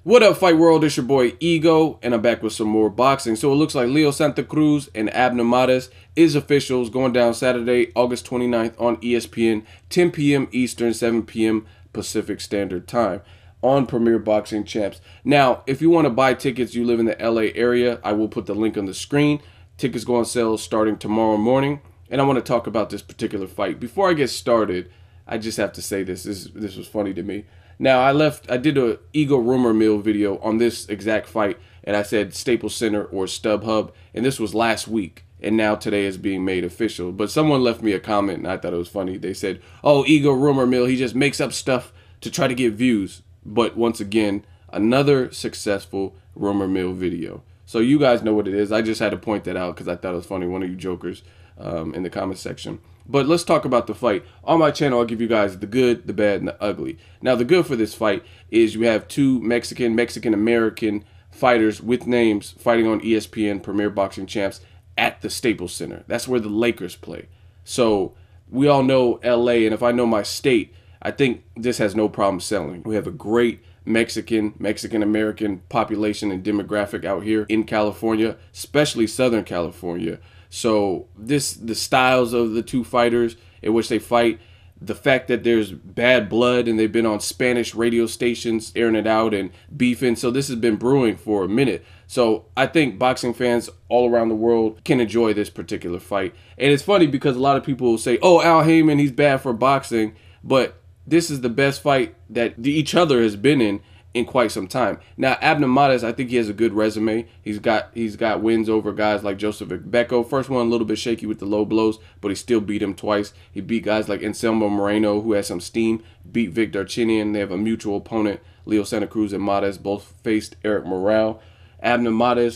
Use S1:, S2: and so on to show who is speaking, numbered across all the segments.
S1: What up, Fight World? It's your boy Ego, and I'm back with some more boxing. So it looks like Leo Santa Cruz and Abner is officials going down Saturday, August 29th on ESPN, 10 p.m. Eastern, 7 p.m. Pacific Standard Time on Premier Boxing Champs. Now, if you want to buy tickets, you live in the LA area, I will put the link on the screen. Tickets go on sale starting tomorrow morning, and I want to talk about this particular fight. Before I get started, I just have to say this was funny to me. Now, I did a Ego Rumor Mill video on this exact fight, and I said Staples Center or StubHub, and this was last week, and now today is being made official. But someone left me a comment, and I thought it was funny. They said, oh, Ego Rumor Mill, he just makes up stuff to try to get views. But once again, another successful Rumor Mill video. So you guys know what it is. I just had to point that out because I thought it was funny, one of you jokers in the comment section. But let's talk about the fight. On my channel, I'll give you guys the good, the bad, and the ugly. Now, the good for this fight is you have two Mexican-American fighters with names fighting on ESPN, Premier Boxing Champs, at the Staples Center. That's where the Lakers play. So we all know LA, and if I know my state, I think this has no problem selling. We have a great Mexican-American population and demographic out here in California, especially Southern California. So the styles of the two fighters in which they fight, the fact that there's bad blood and they've been on Spanish radio stations airing it out and beefing. So this has been brewing for a minute. So I think boxing fans all around the world can enjoy this particular fight. And it's funny because a lot of people will say, oh, Al Heyman, he's bad for boxing. But this is the best fight that each other has been in quite some time. Now, Abner, I think he has a good resume. He's got wins over guys like Joseph Becco. First one a little bit shaky with the low blows, but he still beat him twice. He beat guys like Anselmo Moreno, who has some steam, beat Vic Darchinyan. They have a mutual opponent. Leo Santa Cruz and Mares both faced Eric Morale. Abner,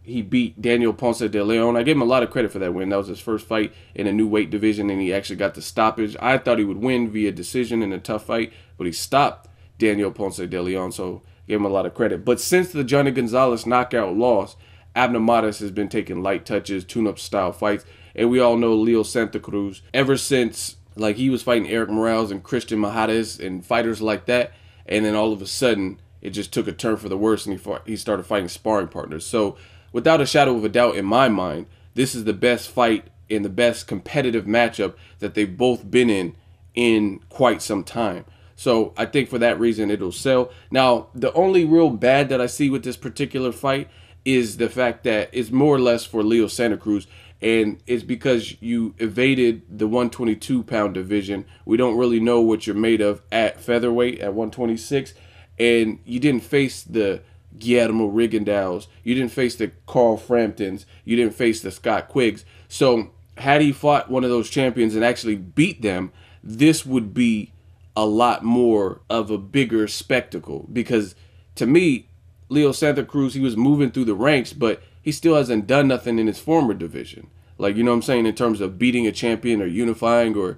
S1: he beat Daniel Ponce de Leon. I gave him a lot of credit for that win. That was his first fight in a new weight division, and he actually got the stoppage. I thought he would win via decision in a tough fight, but he stopped Daniel Ponce de Leon, so gave him a lot of credit. But since the Johnny Gonzalez knockout loss, Abner has been taking light touches, tune-up style fights, and we all know Leo Santa Cruz, ever since like he was fighting Eric Morales and Christian Mahares and fighters like that, and then all of a sudden it just took a turn for the worse, and he started fighting sparring partners. So without a shadow of a doubt in my mind, this is the best fight and the best competitive matchup that they've both been in quite some time. So I think for that reason, it'll sell. Now, the only real bad that I see with this particular fight is the fact that it's more or less for Leo Santa Cruz, and it's because you evaded the 122-pound division. We don't really know what you're made of at featherweight at 126, and you didn't face the Guillermo Rigondeaux. You didn't face the Carl Framptons. You didn't face the Scott Quiggs. So had he fought one of those champions and actually beat them, this would be a lot more of a bigger spectacle, because to me, Leo Santa Cruz, he was moving through the ranks, but he still hasn't done nothing in his former division. Like, you know what I'm saying, in terms of beating a champion or unifying or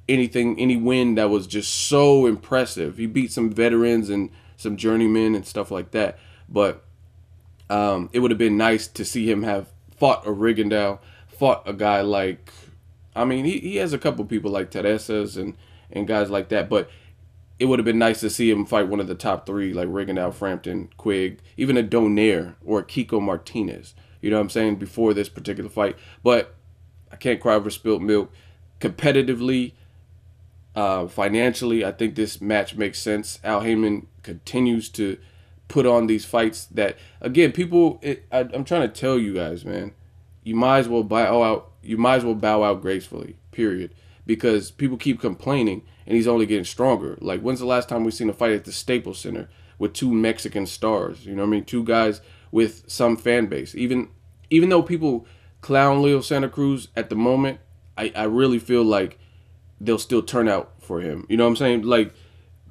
S1: anything, any win that was just so impressive. He beat some veterans and some journeymen and stuff like that. But it would have been nice to see him have fought a Rigondeaux, fought a guy like, I mean, he has a couple people like Teresa's and guys like that, but it would have been nice to see him fight one of the top three, like Rigondeaux, Frampton, Quigg, even a Donaire or a Kiko Martinez. You know what I'm saying, before this particular fight. But I can't cry over spilt milk. Competitively, financially, I think this match makes sense. Al Heyman continues to put on these fights that, again, people, I'm trying to tell you guys, man, you might as well bow out gracefully, period. Because people keep complaining, and he's only getting stronger. Like, when's the last time we've seen a fight at the Staples Center with two Mexican stars? You know what I mean? Two guys with some fan base. Even though people clown Leo Santa Cruz at the moment, I really feel like they'll still turn out for him. You know what I'm saying? Like,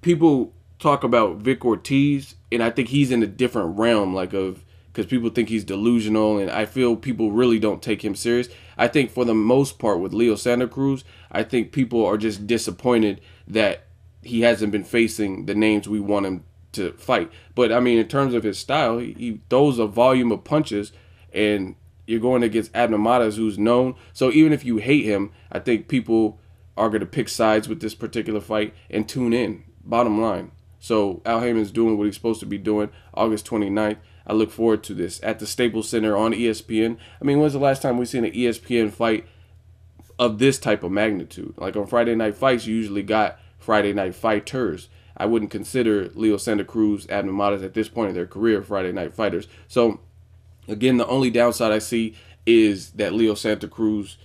S1: people talk about Vic Ortiz, and I think he's in a different realm, like, of, because people think he's delusional, and I feel people really don't take him serious. I think for the most part with Leo Santa Cruz, I think people are just disappointed that he hasn't been facing the names we want him to fight. But, I mean, in terms of his style, he throws a volume of punches, and you're going against Abner, who's known. So even if you hate him, I think people are going to pick sides with this particular fight and tune in, bottom line. So Al Heyman's doing what he's supposed to be doing. August 29th. I look forward to this at the Staples Center on ESPN. I mean, when's the last time we've seen an ESPN fight of this type of magnitude? Like on Friday Night Fights, you usually got Friday Night Fighters. I wouldn't consider Leo Santa Cruz, Abner Mares at this point in their career Friday Night Fighters. So again, the only downside I see is that Leo Santa Cruz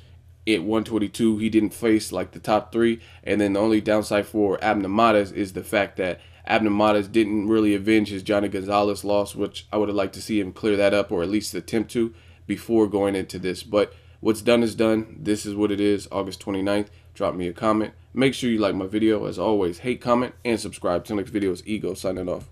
S1: at 122, he didn't face like the top three. And then the only downside for Abner Mares is the fact that Abner Mares didn't really avenge his Johnny Gonzalez loss, which I would have liked to see him clear that up or at least attempt to before going into this. But what's done is done. This is what it is. August 29th. Drop me a comment. Make sure you like my video. As always, hate, comment, and subscribe. Till next video, it's Ego signing off.